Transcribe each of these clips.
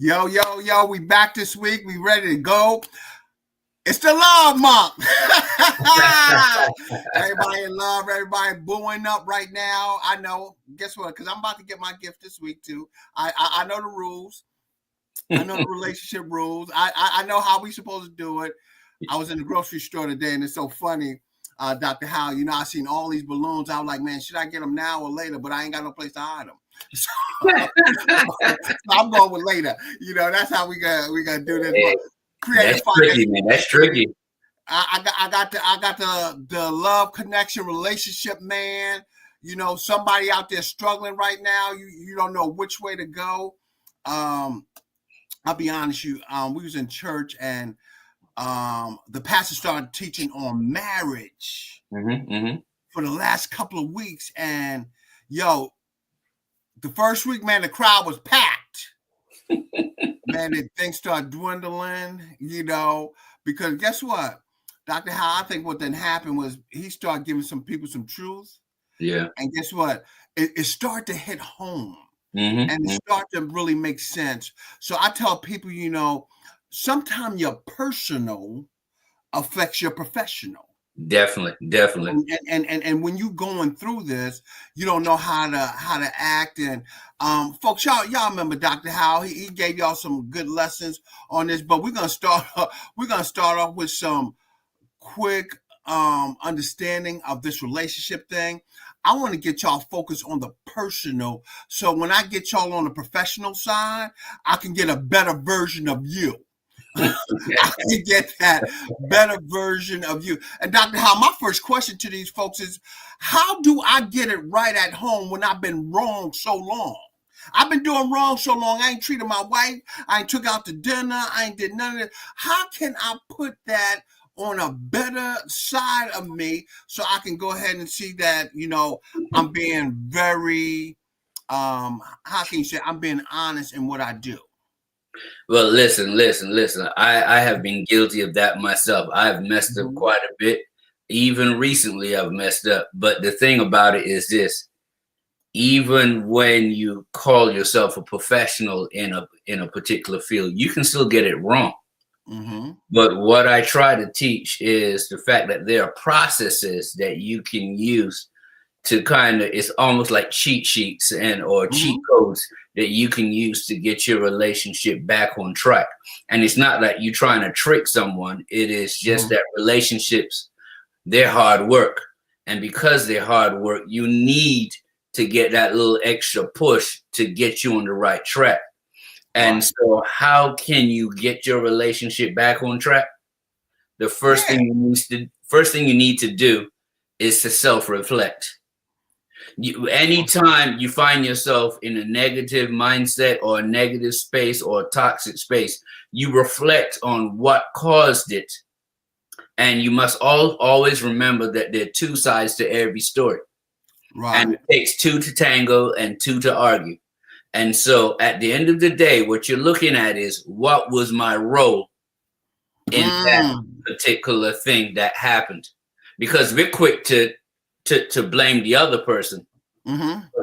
Yo, yo, yo, we back this week. We ready to go. It's the love month. Everybody in love, everybody booing up right now. I know. Guess what? Because I'm about to get my gift this week too. I know the rules. I know the relationship rules. I know how we supposed to do it. I was in the grocery store today, and it's so funny, Dr. Howe. You know, I seen all these balloons. I was like, man, should I get them now or later? But I ain't got no place to hide them. So I'm going with later. You know, that's how we gotta do this. Hey, that's tricky, man. That's tricky. I got the love connection relationship, man. You know, somebody out there struggling right now. You don't know which way to go. I'll be honest, we was in church and the pastor started teaching on marriage for the last couple of weeks, and yo, the first week, man, the crowd was packed. Man, things start dwindling, you know, because guess what? Dr. Howe, I think what then happened was he started giving some people some truth. Yeah. And guess what? It started to hit home. And it started to really make sense. So I tell people, you know, sometimes your personal affects your professional. Definitely. And when you going through this, you don't know how to act. And folks, y'all remember Dr. Howe? He gave y'all some good lessons on this. But we're gonna start off with some quick understanding of this relationship thing. I want to get y'all focused on the personal. So when I get y'all on the professional side, I can get a better version of you. I can get that better version of you. And Dr. Howe, my first question to these folks is, how do I get it right at home when I've been wrong so long? I've been doing wrong so long. I ain't treated my wife. I ain't took out to dinner. I ain't did none of it. How can I put that on a better side of me so I can go ahead and see that, you know, I'm being very, how can you say, I'm being honest in what I do? Well, listen. I have been guilty of that myself. I've messed up quite a bit. Even recently, I've messed up. But the thing about it is this: even when you call yourself a professional in a particular field, you can still get it wrong. But what I try to teach is the fact that there are processes that you can use to kind of, it's almost like cheat sheets or cheat codes that you can use to get your relationship back on track. And it's not that you're trying to trick someone. It is just that relationships, they're hard work. And because they're hard work, you need to get that little extra push to get you on the right track. And so how can you get your relationship back on track? The first thing you need to do is to self-reflect. Anytime you find yourself in a negative mindset or a negative space or a toxic space, you reflect on what caused it. And you must always remember that there are two sides to every story. And it takes two to tango and two to argue. And so at the end of the day, what you're looking at is, what was my role in that particular thing that happened? Because we're quick to blame the other person.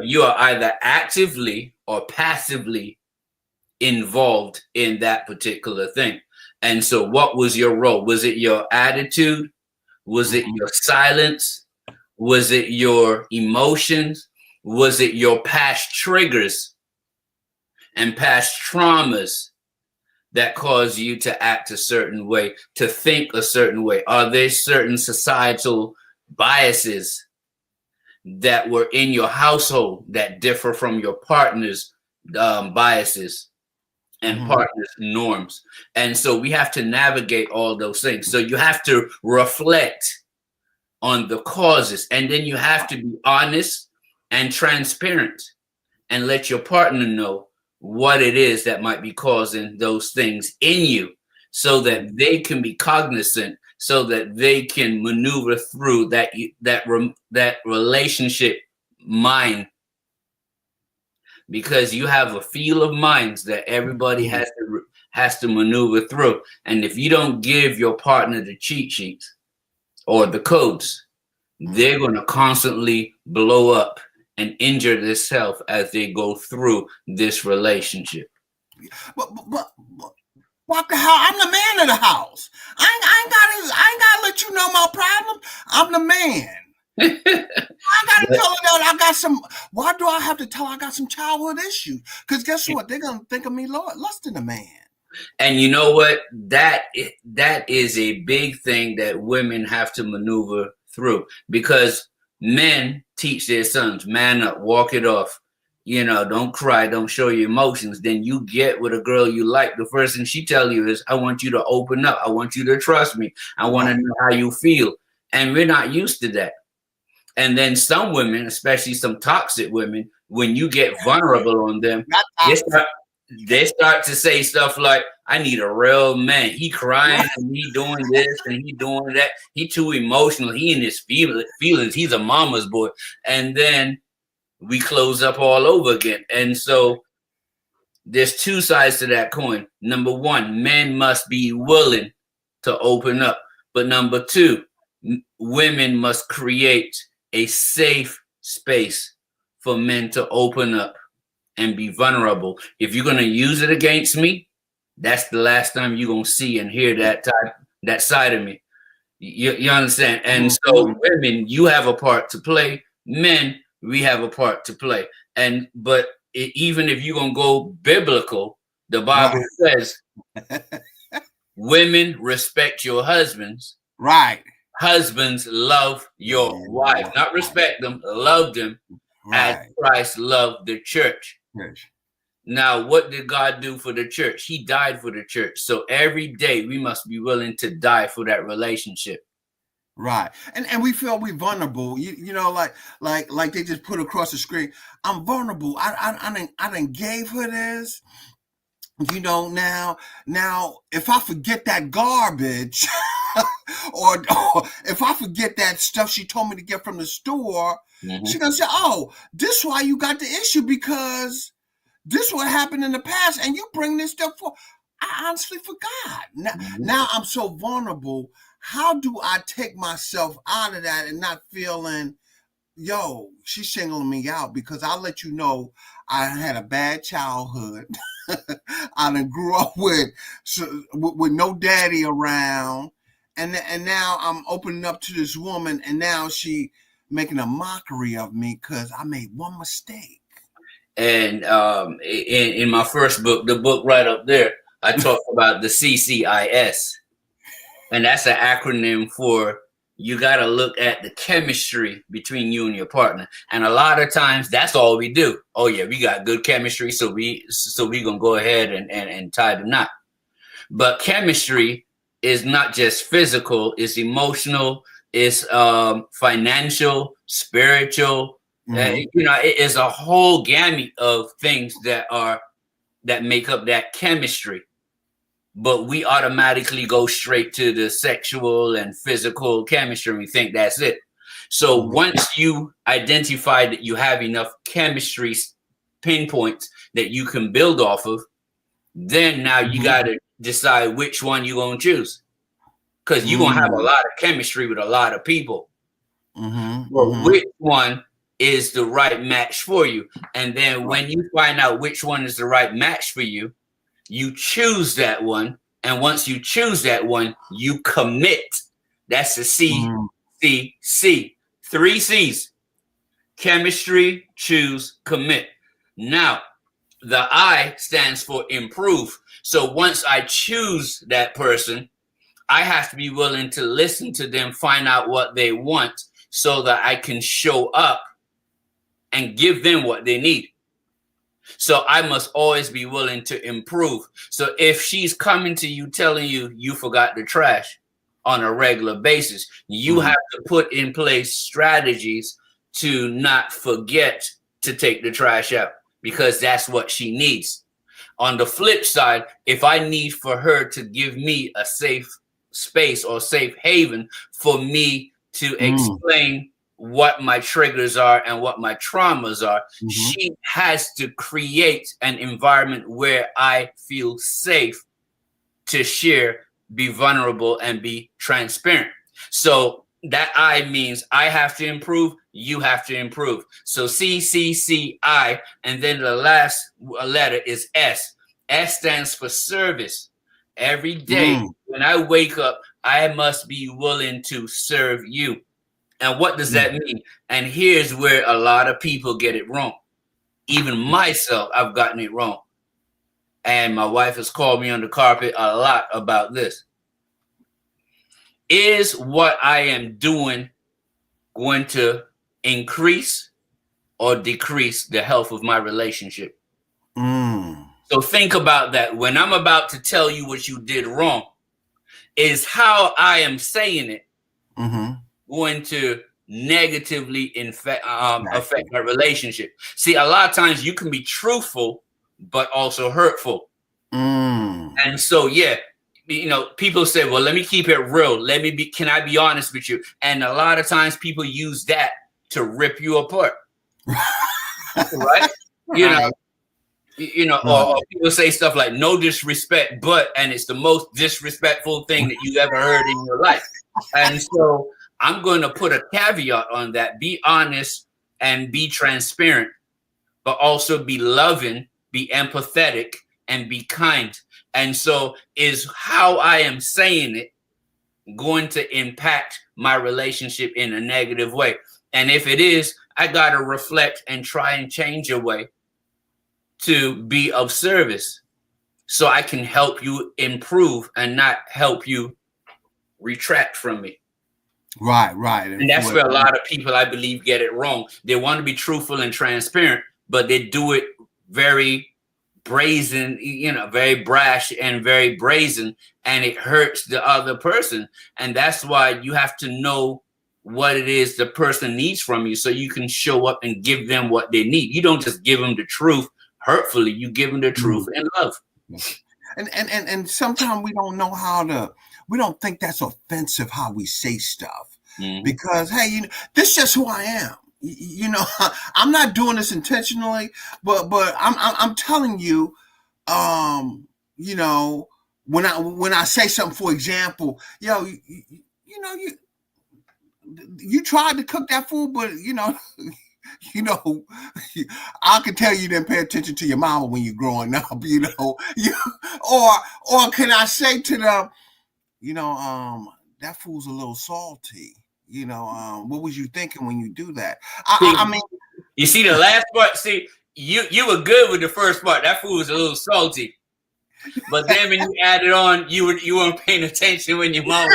You are either actively or passively involved in that particular thing. And so what was your role? Was it your attitude? Was it your silence? Was it your emotions? Was it your past triggers and past traumas that cause you to act a certain way, to think a certain way? Are there certain societal biases that were in your household that differ from your partner's biases and partner's norms? And so we have to navigate all those things. So you have to reflect on the causes, and then you have to be honest and transparent and let your partner know what it is that might be causing those things in you, so that they can be cognizant, so that they can maneuver through that relationship mind, because you have a field of minds that everybody has to maneuver through. And if you don't give your partner the cheat sheets or the codes, they're going to constantly blow up and injure themselves as they go through this relationship. but walk the house. I'm the man of the house. I ain't gotta let you know my problem. I'm the man. I gotta But- tell her that I got some. Why do I have to tell her I got some childhood issues? Because guess what? They're gonna think of me less than a man. And you know what? That is a big thing that women have to maneuver through, because men teach their sons, man up, walk it off. Don't cry, don't show your emotions. Then you get with a girl you like. The first thing she tell you is, I want you to open up. I want you to trust me. I want to know how you feel. And we're not used to that. And then some women, especially some toxic women, when you get vulnerable on them, they start to say stuff like, I need a real man. He crying and he doing this and he doing that. He too emotional. He in his feelings. He's a mama's boy. And then we close up all over again. And so there's two sides to that coin. Number one, men must be willing to open up. But number two, women must create a safe space for men to open up and be vulnerable. If you're going to use it against me, that's the last time you're going to see and hear that side of me. You understand? And so women, you have a part to play. Men, we have a part to play. But even if you're going to go biblical, the Bible says, women, respect your husbands. Right. Husbands, love your wife. Not respect them, love them as Christ loved the church. Now, what did God do for the church? He died for the church. So every day we must be willing to die for that relationship. Right. And we feel we vulnerable. Like they just put across the screen. I'm vulnerable. I done gave her this. Now if I forget that garbage or if I forget that stuff she told me to get from the store, she gonna say, oh, this is why you got the issue, because this what happened in the past and you bring this stuff for. I honestly forgot. Now I'm so vulnerable. How do I take myself out of that and not feeling, yo, she's singling me out? Because I'll let you know I had a bad childhood. I done grew up with no daddy around, and now I'm opening up to this woman, and now she making a mockery of me because I made one mistake. And in my first book, the book right up there, I talk about the CCIS, and that's an acronym for, you got to look at the chemistry between you and your partner. And a lot of times that's all we do. Oh yeah, we got good chemistry, so we gonna go ahead and tie the knot. But chemistry is not just physical, it's emotional, it's financial, spiritual. It is a whole gamut of things that make up that chemistry. But we automatically go straight to the sexual and physical chemistry and we think that's it. So once you identify that you have enough chemistry pinpoints that you can build off of, then now you got to decide which one you're going to choose. Because you're going to have a lot of chemistry with a lot of people. But which one is the right match for you? And then when you find out which one is the right match for you, you choose that one, and once you choose that one, you commit. That's the C. 3 C's. Chemistry, choose, commit. Now, the I stands for improve. So once I choose that person, I have to be willing to listen to them, find out what they want, so that I can show up and give them what they need. So I must always be willing to improve. So if she's coming to you telling you forgot the trash on a regular basis, you have to put in place strategies to not forget to take the trash out, because that's what she needs. On the flip side, if I need for her to give me a safe space or safe haven for me to explain what my triggers are and what my traumas are, she has to create an environment where I feel safe to share, be vulnerable, and be transparent. So that I means I have to improve, you have to improve. So CCCI, and then the last letter is S. S stands for service. Every day when I wake up, I must be willing to serve you. And what does that mean? And here's where a lot of people get it wrong. Even myself, I've gotten it wrong. And my wife has called me on the carpet a lot about this. Is what I am doing going to increase or decrease the health of my relationship? So think about that. When I'm about to tell you what you did wrong, is how I am saying it going to negatively affect our relationship? See, a lot of times you can be truthful, but also hurtful. And so, yeah, you know, people say, well, let me keep it real. Can I be honest with you? And a lot of times people use that to rip you apart. Right? Or people say stuff like no disrespect, and it's the most disrespectful thing that you've ever heard in your life. And so I'm going to put a caveat on that. Be honest and be transparent, but also be loving, be empathetic, and be kind. And so is how I am saying it going to impact my relationship in a negative way? And if it is, I got to reflect and try and change a way to be of service so I can help you improve and not help you retract from me. Right. And that's where a lot of people, I believe, get it wrong. They want to be truthful and transparent, but they do it very brazen, very brash and very brazen, and it hurts the other person. And that's why you have to know what it is the person needs from you so you can show up and give them what they need. You don't just give them the truth hurtfully, you give them the truth in love. And sometimes we don't know we don't think that's offensive how we say stuff because, hey, this is just who I am. I'm not doing this intentionally, but I'm telling you, when I say something, for example, you tried to cook that food, but I can tell you didn't pay attention to your mama when you're growing up, or can I say to them, that food's a little salty. What was you thinking when you do that? I mean, you see the last part. See, you were good with the first part. That food was a little salty, but then when you added on, you weren't paying attention when your mom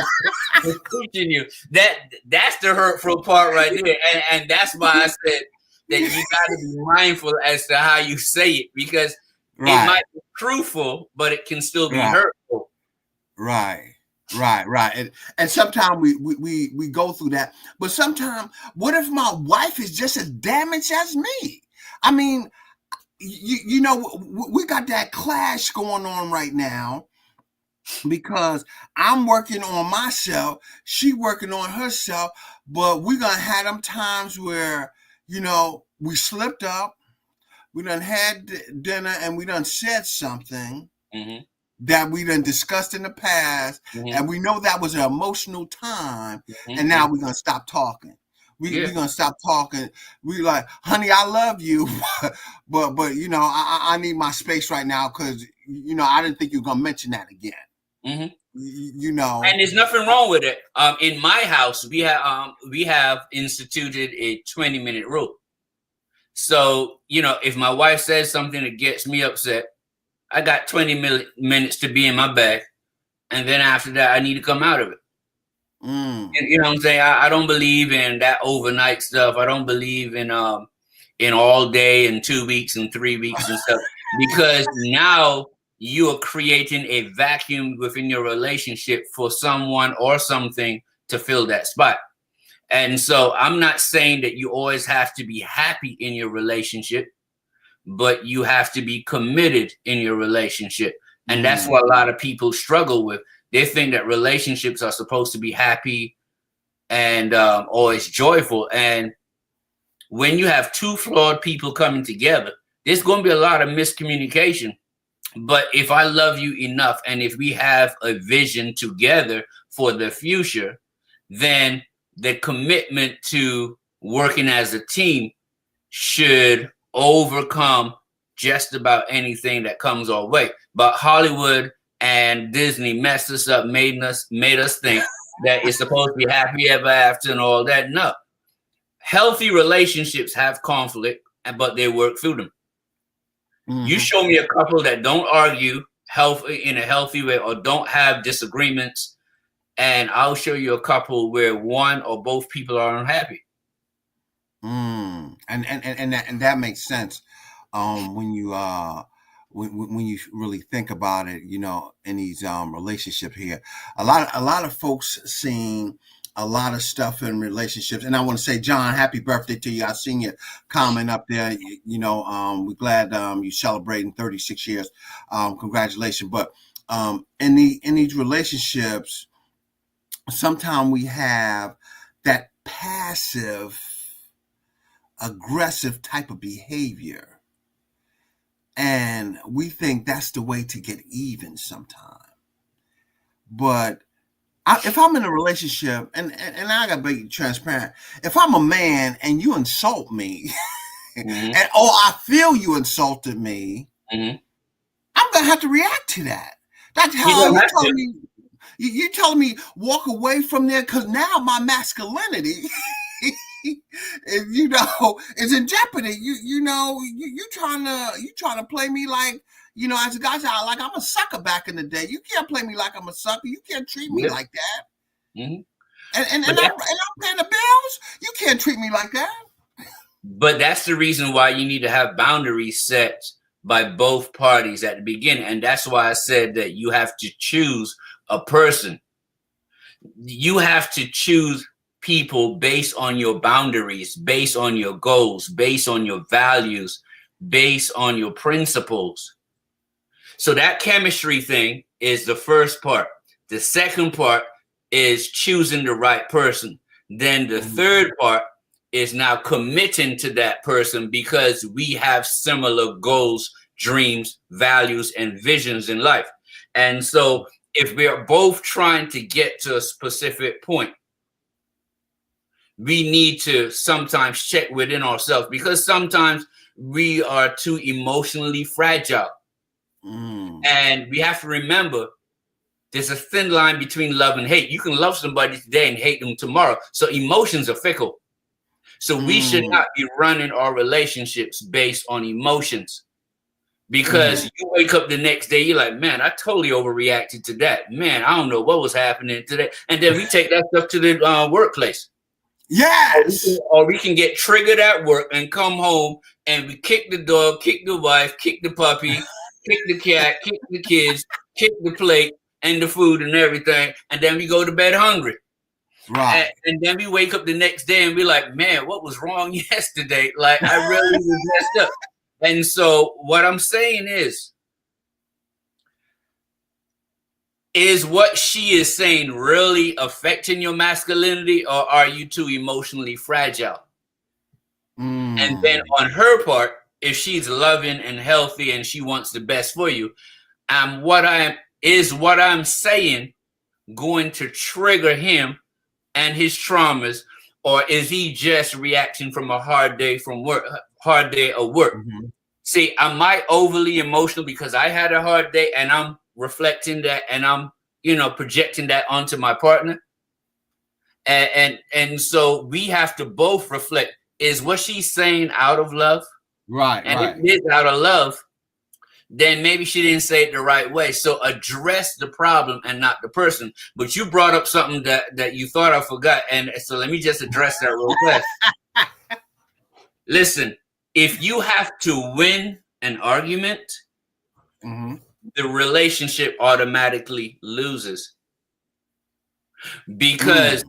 was teaching you. That's the hurtful part right there, and that's why I said that you got to be mindful as to how you say it, because it might be truthful, but it can still be hurtful. Right. And sometimes we go through that. But sometimes, what if my wife is just as damaged as me? I mean, we got that clash going on right now because I'm working on myself, she working on herself, but we're going to have them times where, we slipped up, we done had dinner and we done said something that we done discussed in the past, and we know that was an emotional time, and now we're going to stop talking. We're going to stop talking. We like, honey, I love you, but I need my space right now because, I didn't think you were going to mention that again. And there's nothing wrong with it. In my house, we have instituted a 20-minute rule. So, if my wife says something that gets me upset, I got 20 minutes to be in my bag. And then after that, I need to come out of it. You know what I'm saying? I don't believe in that overnight stuff. I don't believe in all day and 2 weeks and 3 weeks and stuff, because now you are creating a vacuum within your relationship for someone or something to fill that spot. And so I'm not saying that you always have to be happy in your relationship, but you have to be committed in your relationship. And that's what a lot of people struggle with. They think that relationships are supposed to be happy and always joyful. And when you have two flawed people coming together, there's going to be a lot of miscommunication. But if I love you enough, and if we have a vision together for the future, then the commitment to working as a team should overcome just about anything that comes our way. But Hollywood and Disney messed us up, made us think that it's supposed to be happy ever after and all that. No. Healthy relationships have conflict, but they work through them. Mm-hmm. You show me a couple that don't argue in a healthy way or don't have disagreements, and I'll show you a couple where one or both people are unhappy. And that makes sense when you when you really think about it, you know, in these relationships here. A lot of folks seeing a lot of stuff in relationships. And I want to say, John, happy birthday to you. I seen your comment up there. You know, we're glad you celebrating 36 years. Congratulations. But in these relationships, sometimes we have that passive aggressive type of behavior, and we think that's the way to get even sometimes. But if I'm in a relationship, and I gotta be transparent, if I'm a man and you insult me, and I feel you insulted me, I'm gonna have to react to that. That's how you telling me. You telling me walk away from there because now my masculinity, you know, is in jeopardy. You trying to play me like, you know, as a guy, like I'm a sucker back in the day. You can't play me like I'm a sucker. You can't treat me like that. And I'm paying the bills. You can't treat me like that. But that's the reason why you need to have boundaries set by both parties at the beginning. And that's why I said that you have to choose a person. You have to choose people based on your boundaries, based on your goals, based on your values, based on your principles. So that chemistry thing is the first part. The second part is choosing the right person. Then the third part is now committing to that person because we have similar goals, dreams, values, and visions in life. And so if we are both trying to get to a specific point, we need to sometimes check within ourselves because sometimes we are too emotionally fragile. And we have to remember there's a thin line between love and hate. You can love somebody today and hate them tomorrow. So emotions are fickle. So we should not be running our relationships based on emotions. Because you wake up the next day, you're like, man, I totally overreacted to that. Man, I don't know what was happening today. And then we take that stuff to the workplace. Yes. Or we can get triggered at work and come home and we kick the dog, kick the wife, kick the puppy, kick the cat, kick the kids, kick the plate and the food and everything. And then we go to bed hungry. Right. And then we wake up the next day and be like, man, what was wrong yesterday? Like, I really was messed up. And so what I'm saying is what she is saying really affecting your masculinity, or are you too emotionally fragile? And then on her part, if she's loving and healthy and she wants the best for you, what I'm saying going to trigger him and his traumas, or is he just reacting from a hard day of work? See, am I overly emotional because I had a hard day and I'm reflecting that and I'm, you know, projecting that onto my partner? And so we have to both reflect, is what she's saying out of love? Right. And if it is out of love, then maybe she didn't say it the right way. So address the problem and not the person. But you brought up something that you thought I forgot. And so let me just address that real quick. Listen, if you have to win an argument, the relationship automatically loses. Because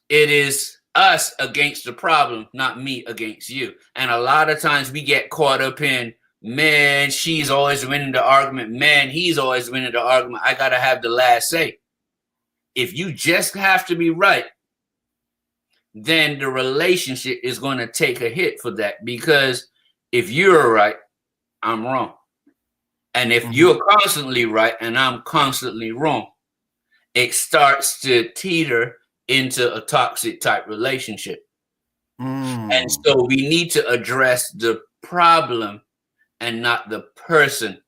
it is us against the problem, not me against you. And a lot of times we get caught up in, man, she's always winning the argument. Man, he's always winning the argument. I got to have the last say. If you just have to be right, then the relationship is going to take a hit for that. Because if you're right, I'm wrong. And if you're constantly right and I'm constantly wrong, it starts to teeter into a toxic type relationship. And so we need to address the problem and not the person.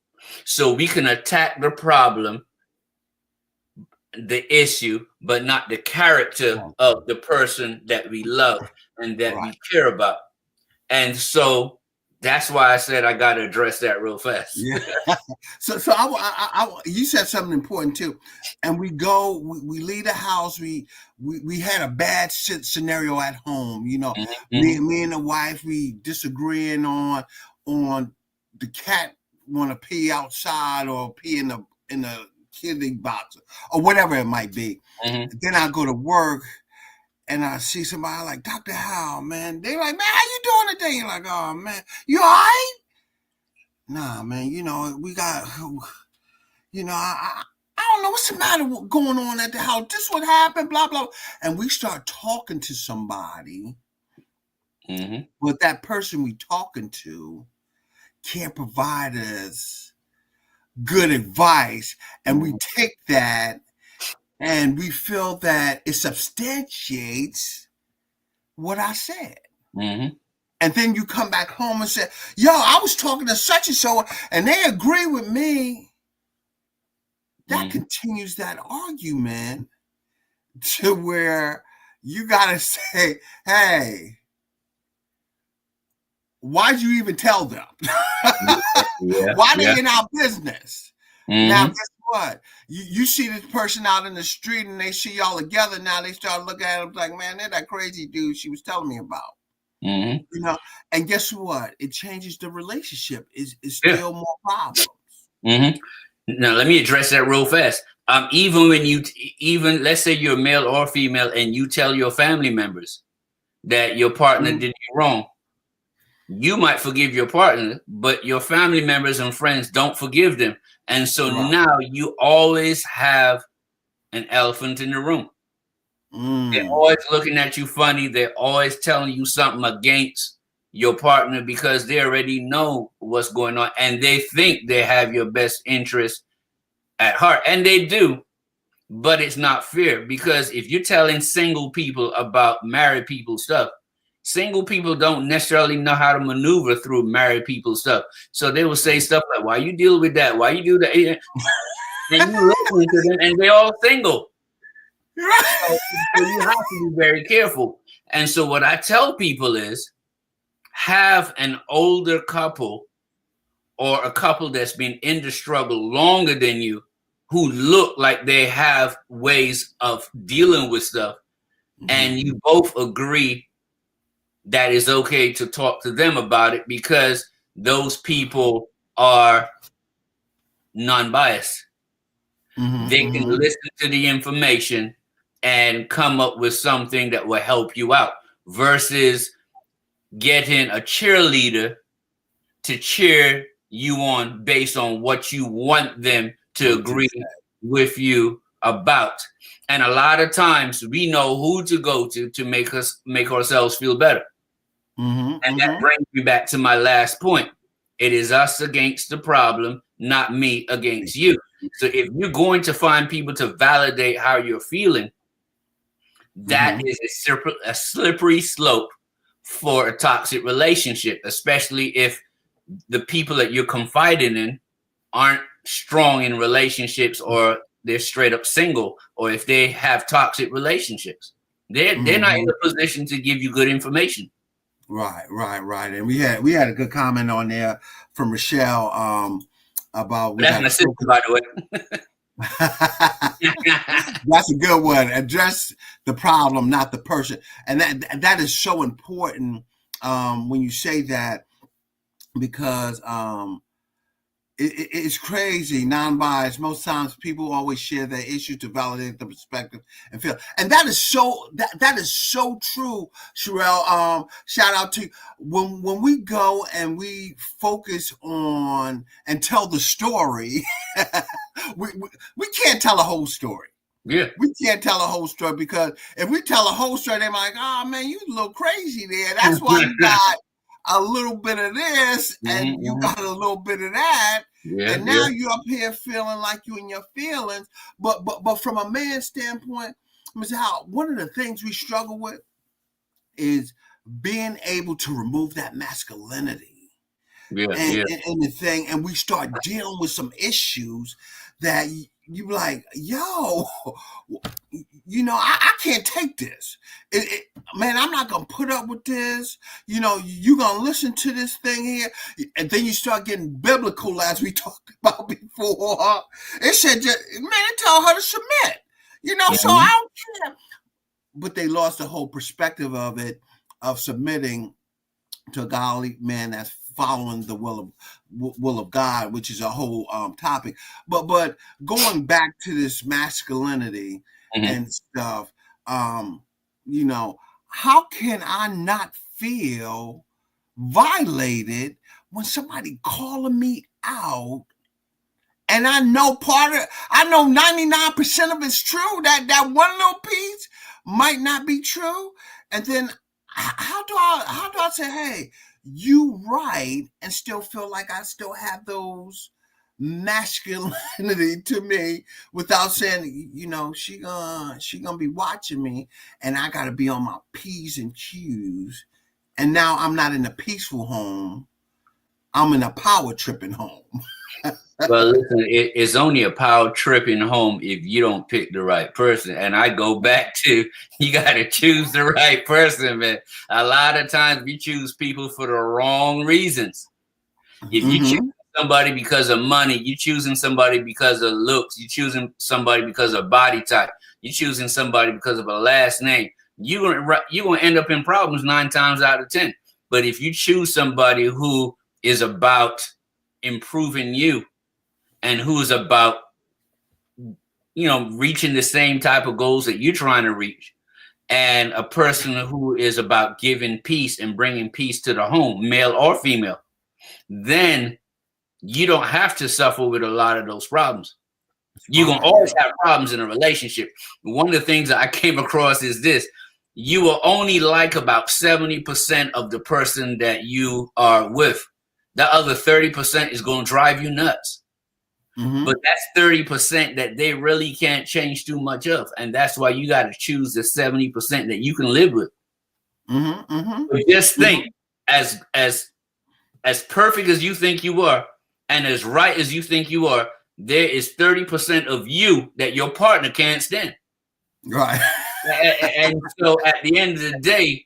So we can attack the problem, the issue, but not the character of the person that we love and that Right. we care about. And so that's why I said I got to address that real fast. Yeah. So you said something important too, and we leave the house. We had a bad scenario at home. You know, Mm-hmm. me and the wife, we disagreeing on the cat want to pee outside or pee in the kiddie box or whatever it might be. Mm-hmm. Then I go to work and I see somebody like Dr. Howell, man. They like, man, how you doing today? You're like, oh man, you all right? Nah, man, we got, I don't know what's the matter going on at the house. This what happened, blah, blah. And we start talking to somebody, Mm-hmm. but that person we talking to can't provide us good advice. And we take that and we feel that it substantiates what I said. Mm-hmm. And then you come back home and say, yo, I was talking to such and so, and they agree with me. That continues that argument to where you got to say, hey, why'd you even tell them? Why they in our business? Now, guess what? You see this person out in the street and they see y'all together. Now they start looking at them like, man, they're that crazy dude she was telling me about. Mm-hmm. And guess what? It changes the relationship. It's still more problems. Mm-hmm. Now let me address that real fast. Even when even let's say you're male or female and you tell your family members that your partner did you wrong, you might forgive your partner, but your family members and friends don't forgive them. And so now you always have an elephant in the room. They're always looking at you funny. They're always telling you something against your partner because they already know what's going on and they think they have your best interest at heart. And they do, but it's not fair because if you're telling single people about married people stuff, single people don't necessarily know how to maneuver through married people stuff. So they will say stuff like, why you deal with that? Why you do that? And you listen to them and they're all single. So you have to be very careful. And so what I tell people is have an older couple or a couple that's been in the struggle longer than you who look like they have ways of dealing with stuff. And you both agree that it's okay to talk to them about it because those people are non-biased. They can listen to the information and come up with something that will help you out versus getting a cheerleader to cheer you on based on what you want them to agree with you about. And a lot of times we know who to go to make ourselves feel better. And that brings me back to my last point. It is us against the problem, not me against you. So if you're going to find people to validate how you're feeling, that is a slippery slope for a toxic relationship, especially if the people that you're confiding in aren't strong in relationships or they're straight up single, or if they have toxic relationships. They're not in a position to give you good information. Right. And we had a good comment on there from Rochelle about that's my sister, by the way. That's a good one. Address the problem, not the person, and that is so important when you say that because it's crazy. Non-biased. Most times, people always share their issues to validate the perspective and feel, and that is so true, Sherelle. Shout out to you. When we go and we focus on and tell the story, we can't tell a whole story. Yeah, we can't tell a whole story because if we tell a whole story, they're like, "Oh man, you a little crazy there." That's why you got a little bit of this and you got a little bit of that. And now you're up here feeling like you in your feelings. But from a man's standpoint, Mr. Howell, one of the things we struggle with is being able to remove that masculinity. Yeah, yeah. And the thing, and we start dealing with some issues that you like, yo, I can't take this. Man, I'm not gonna put up with this. You gonna listen to this thing here, and then you start getting biblical, as we talked about before. It said, it tell her to submit. So Mhm. I don't care. But they lost the whole perspective of it, of submitting to a godly man that's following the will of God, which is a whole topic. But going back to this masculinity Mhm. and stuff, um, you know, how can I not feel violated when somebody calling me out? And I know I know 99% of it's true. That one little piece might not be true. And then how do I say, hey, you right, and still feel like I still have those masculinity to me without saying, she gonna be watching me, and I gotta be on my P's and Q's. And now I'm not in a peaceful home. I'm in a power tripping home. Well, listen, it's only a power tripping home if you don't pick the right person. And I go back to you got to choose the right person, man. A lot of times we choose people for the wrong reasons. If you choose Mm-hmm. somebody because of money, you choosing somebody because of looks, you choosing somebody because of body type, you choosing somebody because of a last name, you're gonna end up in problems 9 times out of 10. But if you choose somebody who is about improving you and who's about reaching the same type of goals that you're trying to reach, and a person who is about giving peace and bringing peace to the home, male or female, then you don't have to suffer with a lot of those problems. You're going to Right. always have problems in a relationship. One of the things that I came across is this: you will only like about 70% of the person that you are with. The other 30% is going to drive you nuts. Mm-hmm. But that's 30% that they really can't change too much of. And that's why you got to choose the 70% that you can live with. Mm-hmm. Mm-hmm. But just Mm-hmm. think, as perfect as you think you are, and as right as you think you are, there is 30% of you that your partner can't stand. Right. And so at the end of the day,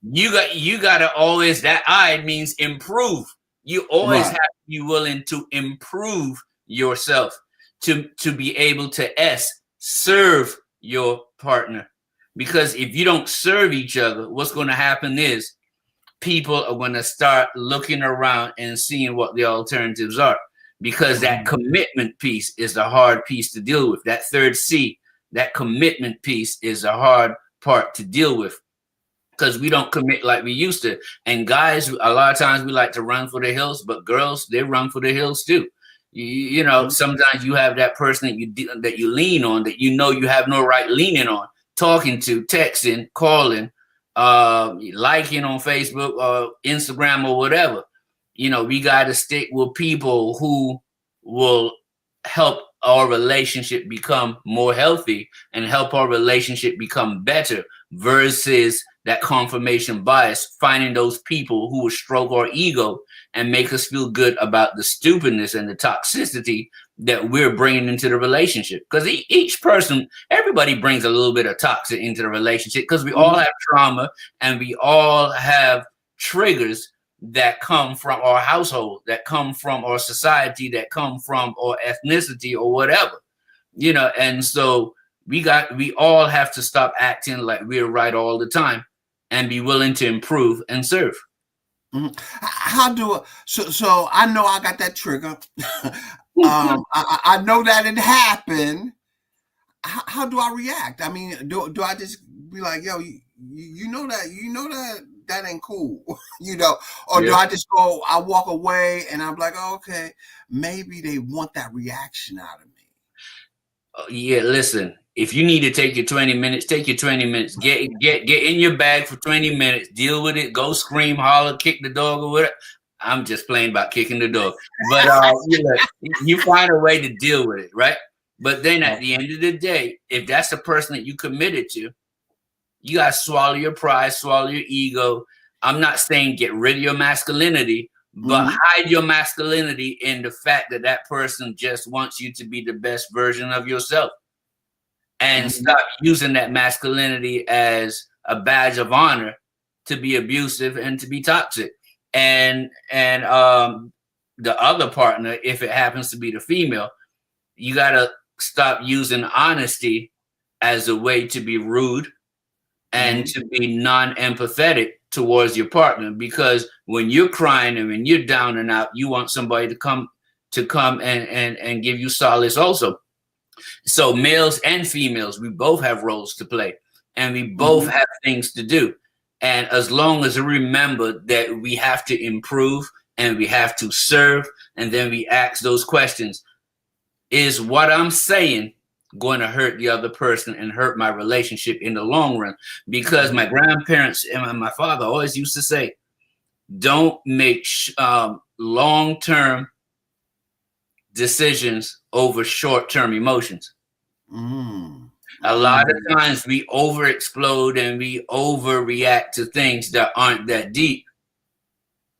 you got to always, that I means improve. You always have Right. to be willing to improve yourself to be able to serve your partner. Because if you don't serve each other, what's going to happen is people are going to start looking around and seeing what the alternatives are, because that Mm-hmm. commitment piece is the hard piece to deal with. That third C, that commitment piece is a hard part to deal with, because we don't commit like we used to. And guys, a lot of times we like to run for the hills, but girls, they run for the hills too. Sometimes you have that person that you lean on, that you have no right leaning on, talking to, texting, calling, liking on Facebook or Instagram or whatever. We got to stick with people who will help our relationship become more healthy and help our relationship become better, versus that confirmation bias, finding those people who will stroke our ego and make us feel good about the stupidness and the toxicity that we're bringing into the relationship. Because each person, everybody brings a little bit of toxic into the relationship, because we all have trauma and we all have triggers that come from our household, that come from our society, that come from our ethnicity or whatever, and so we all have to stop acting like we're right all the time and be willing to improve and serve. Mm-hmm. How do so I know I got that trigger. I know that it happened. How do I react? I mean, do I just be like, yo, that ain't cool, or do Yeah. I just I walk away and I'm like, oh, okay, maybe they want that reaction out of me. Yeah, listen, if you need to take your 20 minutes, take your 20 minutes. Get in your bag for 20 minutes, deal with it, go scream, holler, kick the dog or whatever. I'm just playing about kicking the dog. But you find a way to deal with it, right? But then at the end of the day, if that's the person that you committed to, you got to swallow your pride, swallow your ego. I'm not saying get rid of your masculinity, but hide your masculinity in the fact that that person just wants you to be the best version of yourself, and stop using that masculinity as a badge of honor to be abusive and to be toxic. And the other partner, if it happens to be the female, you got to stop using honesty as a way to be rude and to be non-empathetic towards your partner, because when you're crying and when you're down and out, you want somebody to come and give you solace also. So males and females, we both have roles to play, and we both have things to do. And as long as we remember that we have to improve and we have to serve, and then we ask those questions, is what I'm saying going to hurt the other person and hurt my relationship in the long run? Because my grandparents and my father always used to say, don't make long-term decisions over short-term emotions. A lot of times we over-explode and we overreact to things that aren't that deep.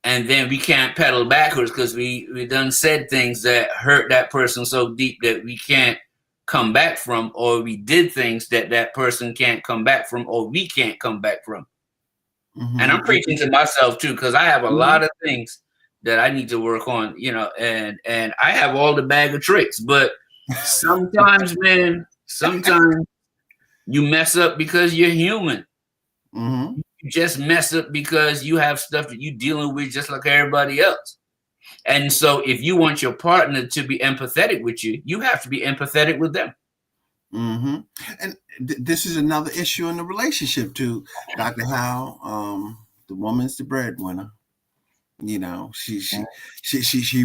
And then we can't pedal backwards because we done said things that hurt that person so deep that we can't come back from, or we did things that that person can't come back from, or we can't come back from. And I'm preaching to myself too, because I have a lot of things that I need to work on, you know, and I have all the bag of tricks, but sometimes, man, sometimes you mess up because you're human. You just mess up because you have stuff that you're dealing with just like everybody else. And so if you want your partner to be empathetic with you, you have to be empathetic with them. And this is another issue in the relationship too, Dr. Howe. The woman's the breadwinner. You know, she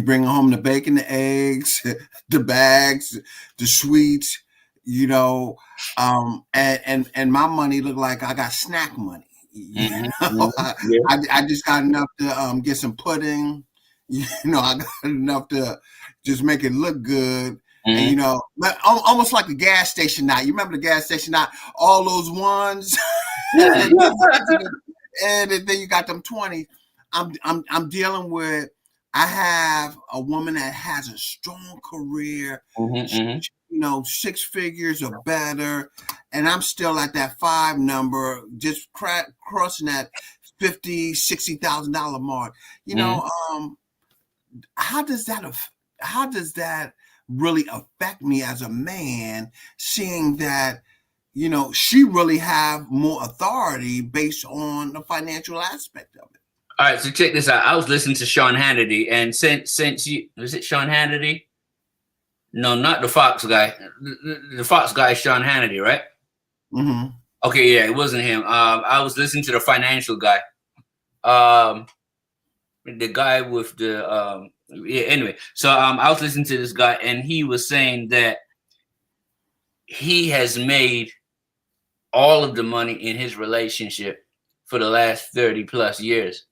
bring home the bacon, the eggs, the bags, the sweets. You know, and my money look like I got snack money. You know, I just got enough to get some pudding. You know, I got enough to just make it look good. And, you know, almost like the gas station night. You remember the gas station night? All those ones, and then you got them 20. I'm dealing with. I have a woman that has a strong career. You know, 6 figures or better, and I'm still at that 5 number, just crossing that $50,000-$60,000 mark. You know, how does that really affect me as a man, seeing that, you know, she really have more authority based on the financial aspect of it? All right, so check this out. I was listening to Sean Hannity, and since you, was it Sean Hannity? No, not the Fox guy. The Fox guy is Sean Hannity, right? Okay, yeah, it wasn't him. I was listening to the financial guy. The guy with the anyway. So I was listening to this guy, and he was saying that he has made all of the money in his relationship for the last 30 plus years.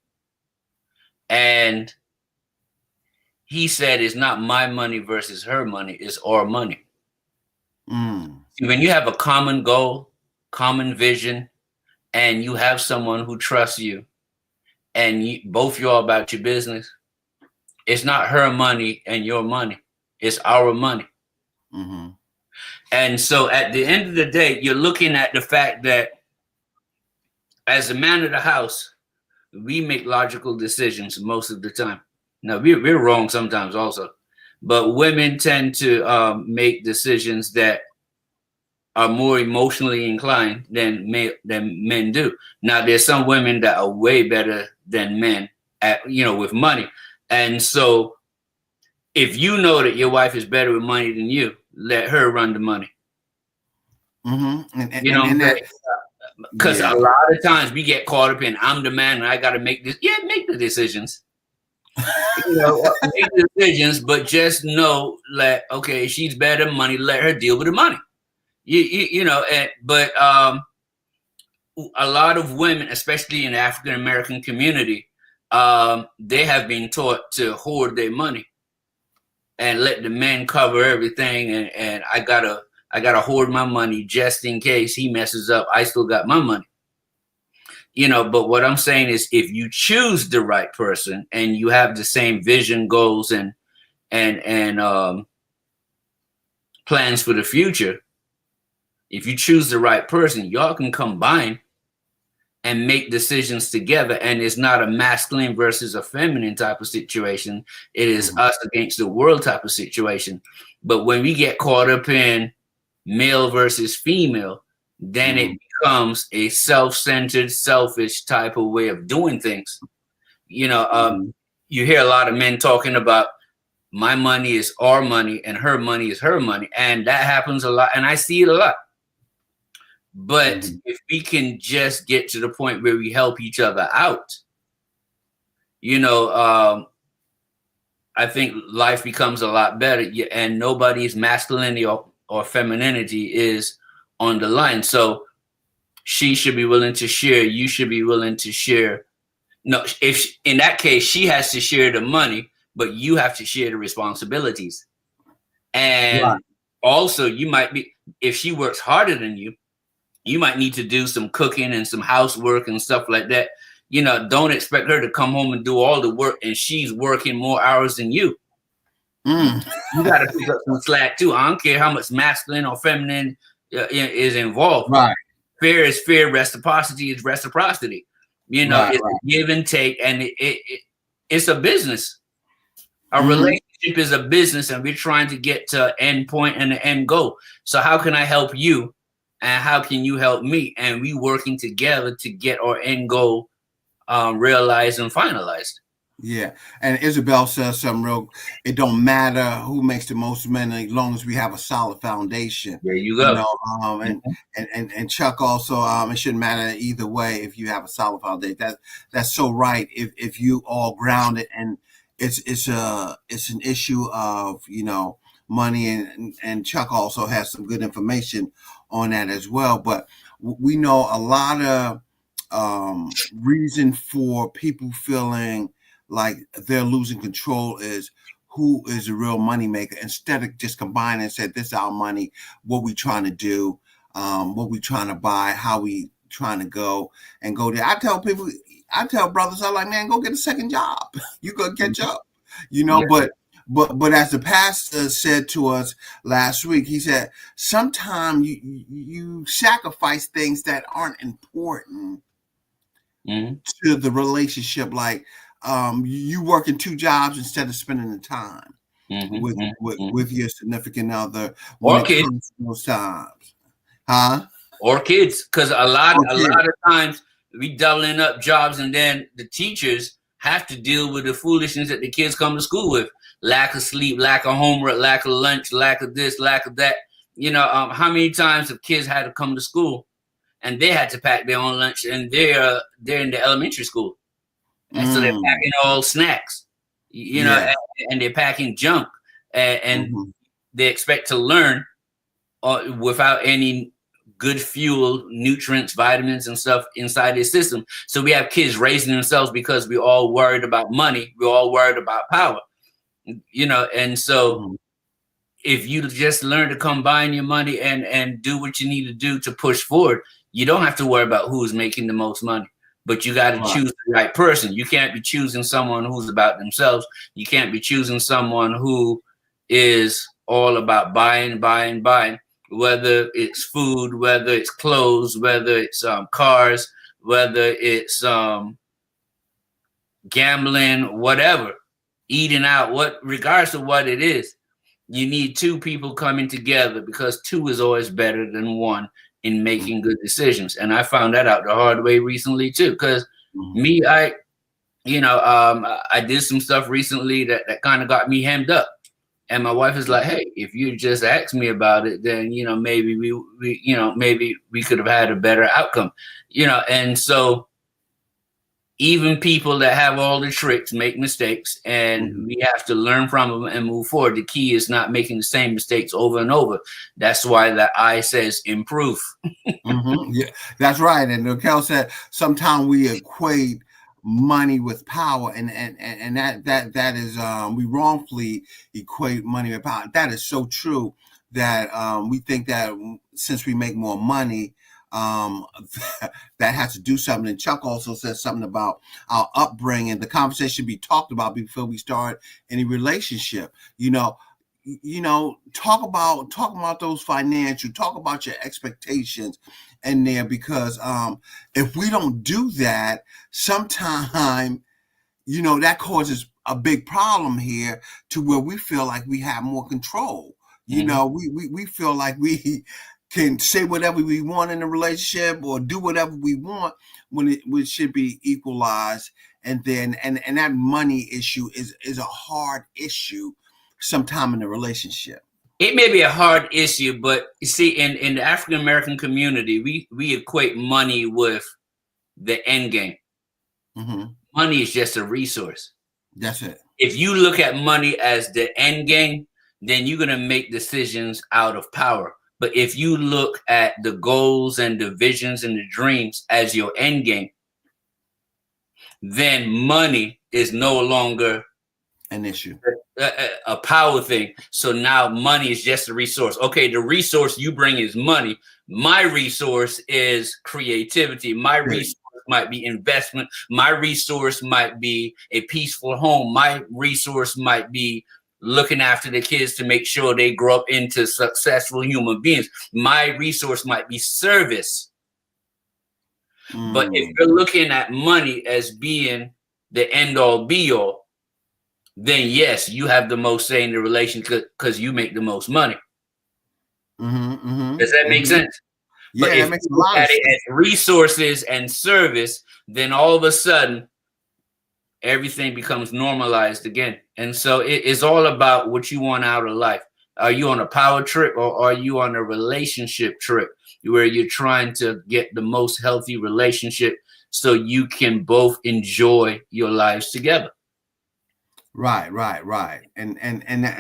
And he said it's not my money versus her money, it's our money. See, when you have a common goal, common vision, and you have someone who trusts you, and both you're about your business, it's not her money and your money, it's our money. And so at the end of the day, you're looking at the fact that as a man of the house, we make logical decisions most of the time. Now, we're wrong sometimes also, but women tend to make decisions that are more emotionally inclined than men do. Now, there's some women that are way better than men at, you know, with money. And so if you know that your wife is better with money than you, let her run the money. You know, because a lot of times we get caught up in, I'm the man and I got to make this. Yeah, make the decisions. You know, make the decisions, but just know that, okay, she's better money, let her deal with the money. You know, but a lot of women, especially in the African American community, they have been taught to hoard their money and let the men cover everything, and I gotta hoard my money just in case he messes up. I still got my money. But what I'm saying is, if you choose the right person and you have the same vision, goals, and plans for the future, if you choose the right person, y'all can combine and make decisions together. And it's not a masculine versus a feminine type of situation. It is us against the world type of situation. But when we get caught up in male versus female, then it becomes a self-centered, selfish type of way of doing things. You hear a lot of men talking about my money is our money and her money is her money. And that happens a lot. And I see it a lot. But if we can just get to the point where we help each other out, I think life becomes a lot better, and nobody's masculinity or femininity is on the line. So she should be willing to share. You should be willing to share. No, if in that case, she has to share the money, but you have to share the responsibilities. And also, you might be, if she works harder than you, you might need to do some cooking and some housework and stuff like that. Don't expect her to come home and do all the work, and she's working more hours than you. You got to pick up some slack too. I don't care how much masculine or feminine is involved. Right. Fair is fair. Reciprocity is reciprocity. It's a give and take, and it's a business. A relationship is a business, and we're trying to get to an end point and an end goal. So how can I help you? And how can you help me? And we working together to get our end goal realized and finalized. Yeah. And Isabel says something real, it don't matter who makes the most money as long as we have a solid foundation. There you go. And Chuck also, it shouldn't matter either way if you have a solid foundation. That's so right. If you all grounded, and it's an issue of, money, and Chuck also has some good information on that as well. But we know a lot of reason for people feeling like they're losing control is who is the real money maker, instead of just combining and said, this is our money, what we trying to do, what we trying to buy, how we trying to go there. I tell brothers, I'm like, man, go get a second job. You go catch up, But as the pastor said to us last week, he said, sometimes you sacrifice things that aren't important to the relationship. Like you working 2 jobs instead of spending the time with your significant other when it comes to those times. Or kids, because a lot of times we doubling up jobs, and then the teachers have to deal with the foolishness that the kids come to school with. Lack of sleep, lack of homework, lack of lunch, lack of this, lack of that. How many times have kids had to come to school and they had to pack their own lunch, and they're in the elementary school, and so they're packing all snacks, and they're packing junk, and they expect to learn without any good fuel, nutrients, vitamins, and stuff inside their system. So we have kids raising themselves because we're all worried about money, we're all worried about power. And so if you just learn to combine your money and do what you need to do to push forward, you don't have to worry about who's making the most money, but you got to choose the right person. You can't be choosing someone who's about themselves. You can't be choosing someone who is all about buying, whether it's food, whether it's clothes, whether it's cars, whether it's gambling, whatever. Eating out, regardless of what it is, you need 2 people coming together, because 2 is always better than 1 in making good decisions. And I found that out the hard way recently too, because me, I did some stuff recently that kind of got me hemmed up, and my wife is like, hey, if you just asked me about it, then maybe maybe we could have had a better outcome, and so even people that have all the tricks make mistakes, and we have to learn from them and move forward. The key is not making the same mistakes over and over. That's why the I says improve. Yeah, that's right. And Raquel said sometimes we equate money with power, and that is we wrongfully equate money with power. That is so true, that we think that since we make more money, um, that has to do something. And Chuck also said something about our upbringing. The conversation should be talked about before we start any relationship. Talk about those financial, talk about your expectations in there, because if we don't do that, sometime that causes a big problem here, to where we feel like we have more control. Mhm. We feel like we can say whatever we want in a relationship, or do whatever we want, when it should be equalized. And then and that money issue is a hard issue sometime in the relationship. It may be a hard issue, but you see, in the African American community, we equate money with the end game. Hmm. Money is just a resource. That's it. If you look at money as the end game, then you're gonna make decisions out of power. But if you look at the goals and the visions and the dreams as your end game, then money is no longer An issue. a power thing. So now money is just a resource. Okay, the resource you bring is money. My resource is creativity. My resource might be investment. My resource might be a peaceful home. My resource might be looking after the kids to make sure they grow up into successful human beings. My resource might be service. But if Mm. you're looking at money as being the end all be all, then yes, you have the most say in the relationship because you make the most money. Hmm. Hmm. Does that make Hmm. sense? But Yeah, if that makes you a look lot of at it sense. as resources and service, then all of a sudden everything becomes normalized again. And so it is all about what you want out of life. Are you on a power trip, or are you on a relationship trip where you're trying to get the most healthy relationship so you can both enjoy your lives together? Right, right, right. And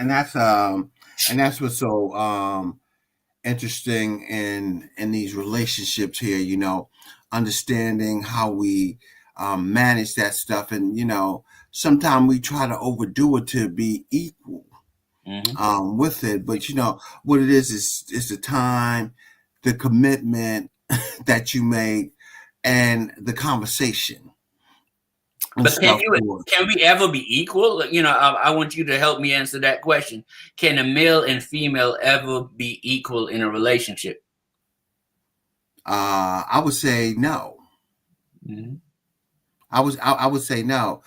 that's what's so interesting in these relationships here, understanding how we manage that stuff. And sometimes we try to overdo it to be equal Mm-hmm. with it. But what it is the time, the commitment that you make, and the conversation and But can stuff you for it. can we ever be equal? I want you to help me answer that question. Can a male and female ever be equal in a relationship? I would say no. Mm-hmm. I would say no,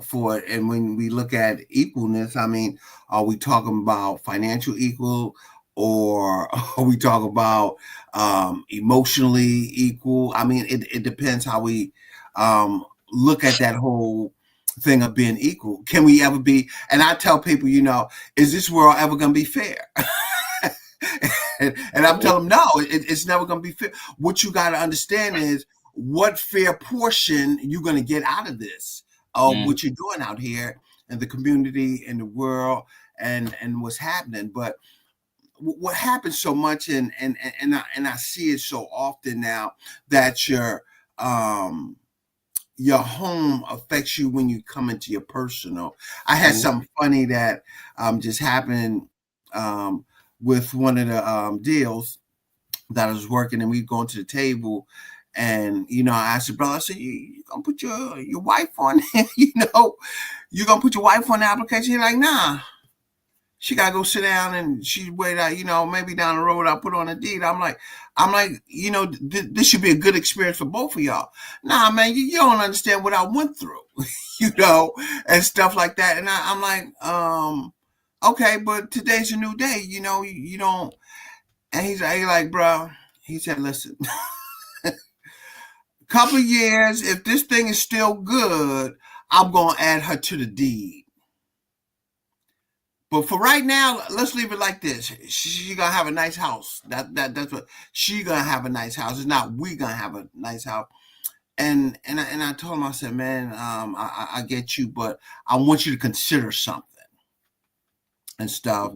for it. And when we look at equalness, I mean, are we talking about financial equal, or are we talking about emotionally equal? I mean, it depends how we look at that whole thing of being equal. Can we ever be? And I tell people, is this world ever going to be fair? And I'm telling them, no, it's never going to be fair. What you got to understand is, what fair portion you're going to get out of this, of Mm-hmm. what you're doing out here in the community, in the world, and what's happening. But what happens so much, and I see it so often now, that your home affects you when you come into your personal. I had something funny that just happened with one of the deals that I was working, and we going to the table, and I asked the brother, I said, you gonna put your wife on you gonna put your wife on the application? He's like, nah, she gotta go sit down, and she wait out, maybe down the road I'll put on a deed. I'm like, this should be a good experience for both of y'all. Nah, man, you don't understand what I went through, and stuff like that. And I'm like, okay, but today's a new day, you don't. And he's like, bro, he said, listen, couple years, if this thing is still good, I'm gonna add her to the deed. But for right now, let's leave it like this. She gonna have a nice house. That's what she gonna have, a nice house. It's not we gonna have a nice house. And I told him, I said, man, I get you, but I want you to consider something and stuff.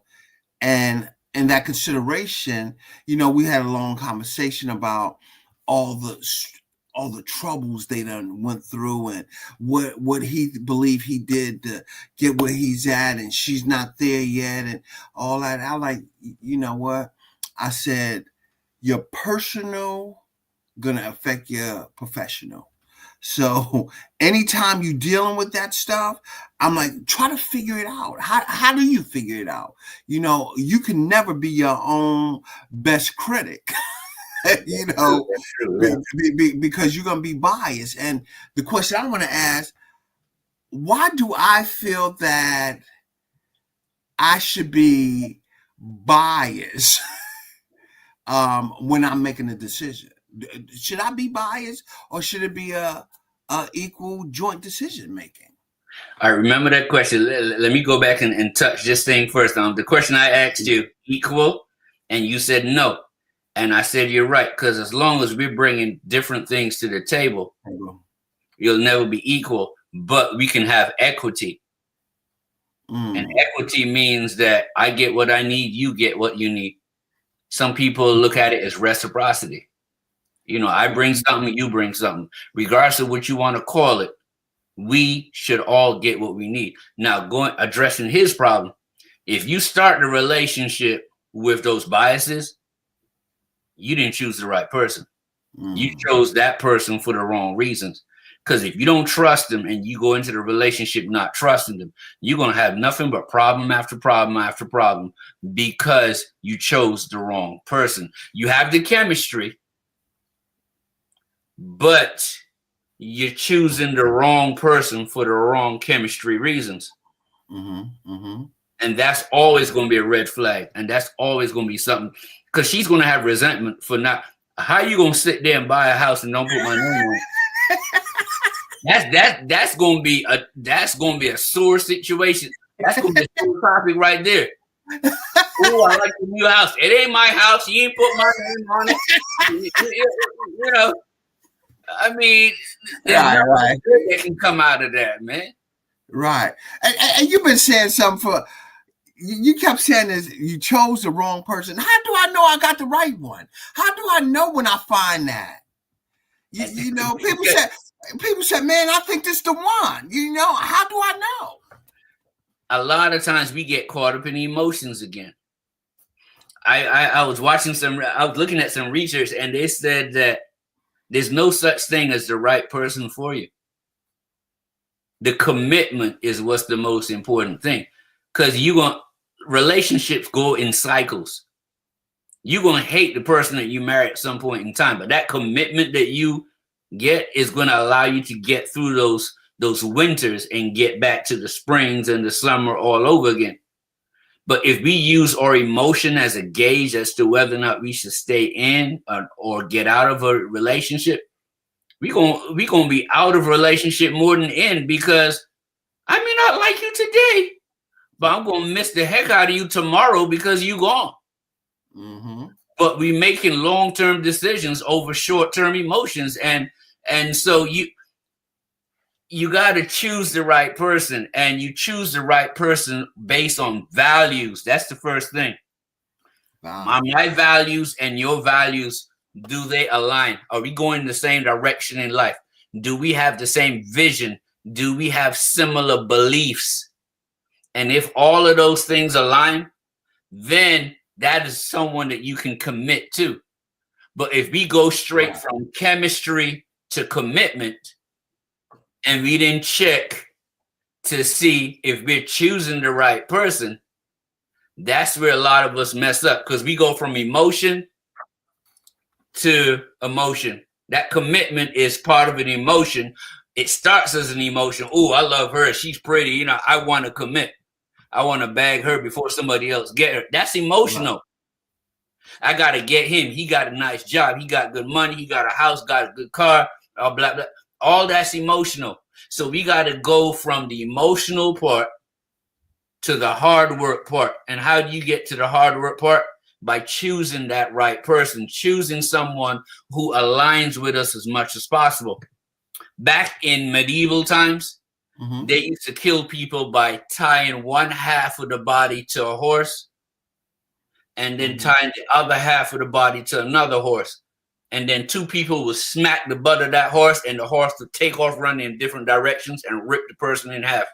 And in that consideration, we had a long conversation about all the all the troubles they done went through, and what he believed he did to get where he's at, and she's not there yet, and all that. I like, you know what? I said, your personal gonna affect your professional. So anytime you dealing with that stuff, I'm like, try to figure it out. How do you figure it out? You know, you can never be your own best critic. You know, That's true. because you're gonna be biased. And the question I want to ask: why do I feel that I should be biased when I'm making a decision? Should I be biased, or should it be a equal joint decision making? I remember that question. Let me go back and touch this thing first. The question I asked you, equal, and you said no. And I said, you're right, because as long as we're bringing different things to the table, you'll never be equal, but we can have equity. And equity means that I get what I need, you get what you need. Some people look at it as reciprocity. You know, I bring something, you bring something. Regardless of what you want to call it, we should all get what we need. Now, addressing his problem, if you start the relationship with those biases, you didn't choose the right person. You chose that person for the wrong reasons. Because if you don't trust them and you go into the relationship not trusting them, you're going to have nothing but problem after problem after problem because you chose the wrong person. You have the chemistry, but you're choosing the wrong person for the wrong chemistry reasons. And that's always going to be a red flag. And that's always going to be something, because she's going to have resentment for not. How you going to sit there and buy a house and don't put my name on it? That's going to be a sore situation. That's going to be a sore topic right there. Oh, I like the new house. It ain't my house. You ain't put my name on it. You know, I mean, there's nothing good that can come out of that, man. Right. And you've been saying something for. You kept saying this. You chose the wrong person. How do I know I got the right one? How do I know when I find that? You know, people said, man, I think this is the one. You know, how do I know? A lot of times we get caught up in emotions again. I was looking at some research, and they said that there's no such thing as the right person for you. The commitment is what's the most important thing, because relationships go in cycles. You're going to hate the person that you marry at some point in time, but that commitment that you get is going to allow you to get through those winters and get back to the springs and the summer all over again. But if we use our emotion as a gauge as to whether or not we should stay in or get out of a relationship, we're gonna be out of relationship more than in, because I may not like you today, but I'm gonna miss the heck out of you tomorrow because you gone. But we making long-term decisions over short-term emotions, and so you got to choose the right person, and you choose the right person based on values. That's the first thing. Wow. My values and your values, do they align? Are we going in the same direction in life? Do we have the same vision? Do we have similar beliefs? And if all of those things align, then that is someone that you can commit to. But if we go straight from chemistry to commitment, and we didn't check to see if we're choosing the right person, that's where a lot of us mess up, because we go from emotion to emotion. That commitment is part of an emotion. It starts as an emotion. Oh, I love her. She's pretty. You know, I want to commit. I want to bag her before somebody else get her. That's emotional. I got to get him. He got a nice job. He got good money. He got a house, got a good car, blah, blah, blah. All that's emotional. So we got to go from the emotional part to the hard work part. And how do you get to the hard work part? By choosing that right person, choosing someone who aligns with us as much as possible. Back in medieval times, they used to kill people by tying one half of the body to a horse and then tying the other half of the body to another horse. And then two people would smack the butt of that horse, and the horse would take off running in different directions and rip the person in half.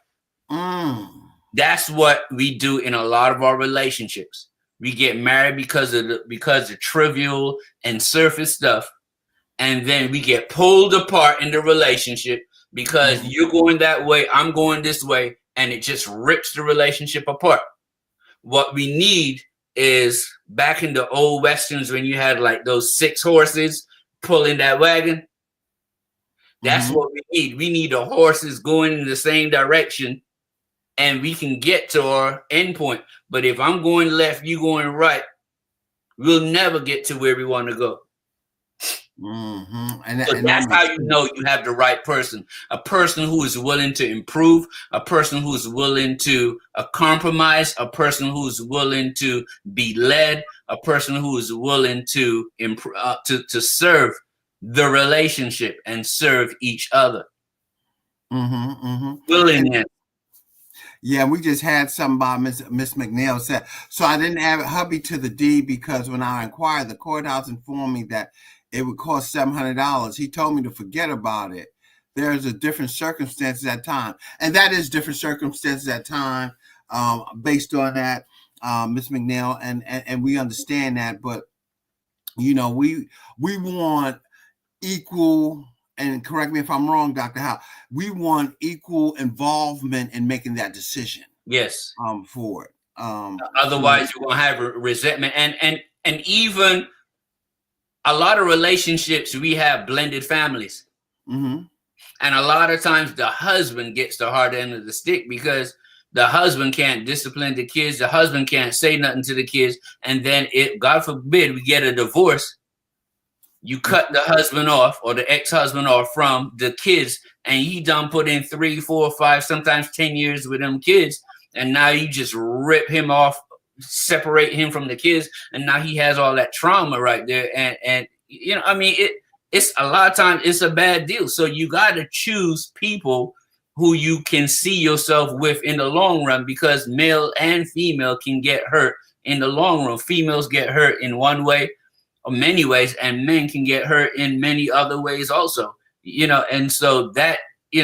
That's what we do in a lot of our relationships. We get married because of trivial and surface stuff, and then we get pulled apart in the relationship because Mm-hmm. you're going that way, I'm going this way, and it just rips the relationship apart. What we need is back in the old westerns when you had like those 6 horses pulling that wagon. That's Mm-hmm. what we need. We need the horses going in the same direction, and we can get to our end point. But if I'm going left, you going right, we'll never get to where we want to go. Mm-hmm. So And that that's how makes you sense. know you have the right person. A person who is willing to improve, a person who's willing to compromise, a person who's willing to be led, a person who is willing to to serve the relationship and serve each other. Mm-hmm. Mm-hmm. And Willingness. yeah, we just had something about Miss McNeil said. So I didn't add hubby to the deed because when I inquired, the courthouse informed me that it would cost $700. He told me to forget about it. There's a different circumstances at time, and that is different circumstances at time, based on that, Miss McNeil, and we understand that. But we want equal. And correct me if I'm wrong, Dr. Howe. We want equal involvement in making that decision. Yes. For it. Otherwise, you're gonna have resentment, and even a lot of relationships we have blended families, mm-hmm. and a lot of times the husband gets the hard end of the stick because the husband can't discipline the kids, the husband can't say nothing to the kids, and then God forbid, we get a divorce. You cut the husband off or the ex-husband off from the kids, and he done put in 3, 4, 5, sometimes 10 years with them kids, and now you just rip him off, separate him from the kids, and now he has all that trauma right there. And I mean, it's a lot of times it's a bad deal. So you got to choose people who you can see yourself with in the long run, because male and female can get hurt in the long run. Females get hurt in one way or many ways, and men can get hurt in many other ways also, and so that, you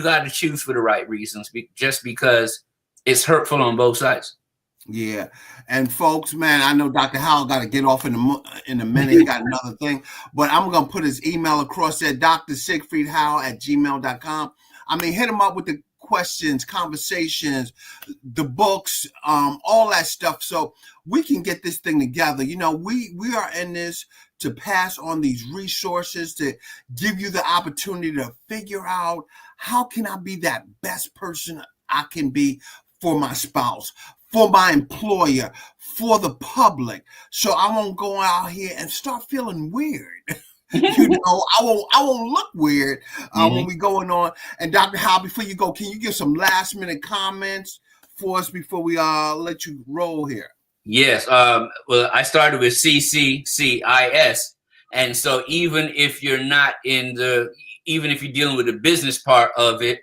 got to choose for the right reasons, just because it's hurtful on both sides. Yeah. And folks, man, I know Dr. Howell got to get off in a minute. He got another thing, but I'm going to put his email across there, drsiegfriedhowell@gmail.com. I mean, hit him up with the questions, conversations, the books, all that stuff, so we can get this thing together. We are in this to pass on these resources, to give you the opportunity to figure out, how can I be that best person I can be for my spouse, for my employer, for the public, so I won't go out here and start feeling weird. I won't look weird when we going on. And Dr. Howe, before you go, can you give some last minute comments for us before we let you roll here? Yes. Well, I started with CCCIS, and so even if you're dealing with the business part of it,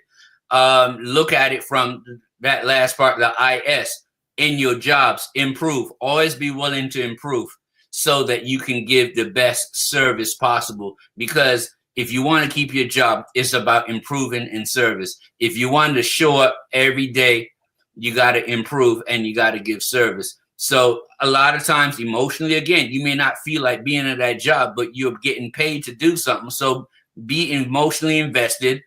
look at it from that last part, the IS. In your jobs, improve. Always be willing to improve, so that you can give the best service possible. Because if you want to keep your job, it's about improving in service. If you want to show up every day, you got to improve and you got to give service. So a lot of times emotionally, again, you may not feel like being at that job, but you're getting paid to do something. So be emotionally invested.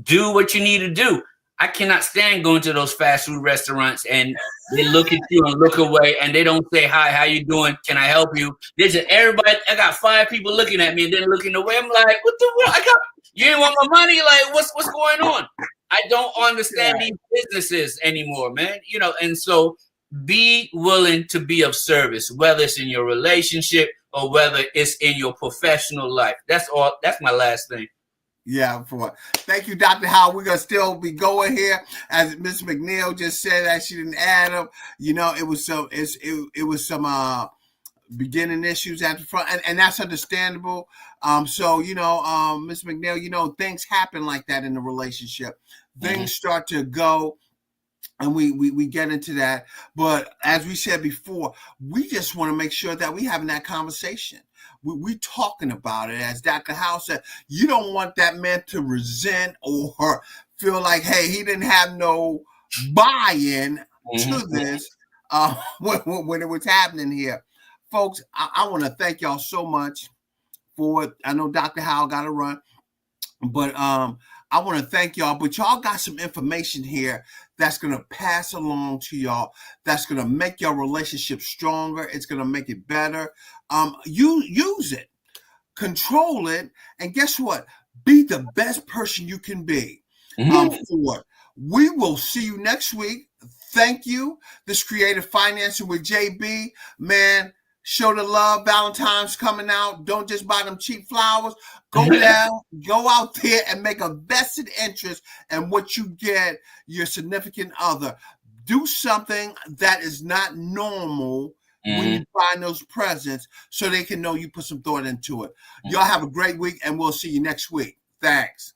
Do what you need to do. I cannot stand going to those fast food restaurants and they look at you and look away and they don't say, hi, how you doing? Can I help you? They just, everybody, I got 5 people looking at me and then looking away. I'm like, what the world? You ain't want my money? Like, what's going on? I don't understand these businesses anymore, man. And so be willing to be of service, whether it's in your relationship or whether it's in your professional life. That's all. That's my last thing. Yeah, thank you, Dr. Howell. We're gonna still be going here, as Miss McNeil just said that she didn't add them. It was some beginning issues at the front, and that's understandable. So Miss McNeil, things happen like that in the relationship. Things start to go, and we get into that. But as we said before, we just want to make sure that we having that conversation. We talking about it. As Dr. House said, you don't want that man to resent or feel like, hey, he didn't have no buy-in to this. when it was happening here. Folks, I want to thank y'all so much for it. I know Dr. Howell got to run, but I want to thank y'all. But y'all got some information here that's going to pass along to y'all, that's going to make your relationship stronger. It's going to make it better. You use it, control it, and guess what? Be the best person you can be. For it. We will see you next week. Thank you. This Creative Financing with JB. Man, show the love. Valentine's coming out. Don't just buy them cheap flowers. Go down, go out there and make a vested interest in what you get your significant other. Do something that is not normal when you find those presents so they can know you put some thought into it. Y'all have a great week, and we'll see you next week. Thanks.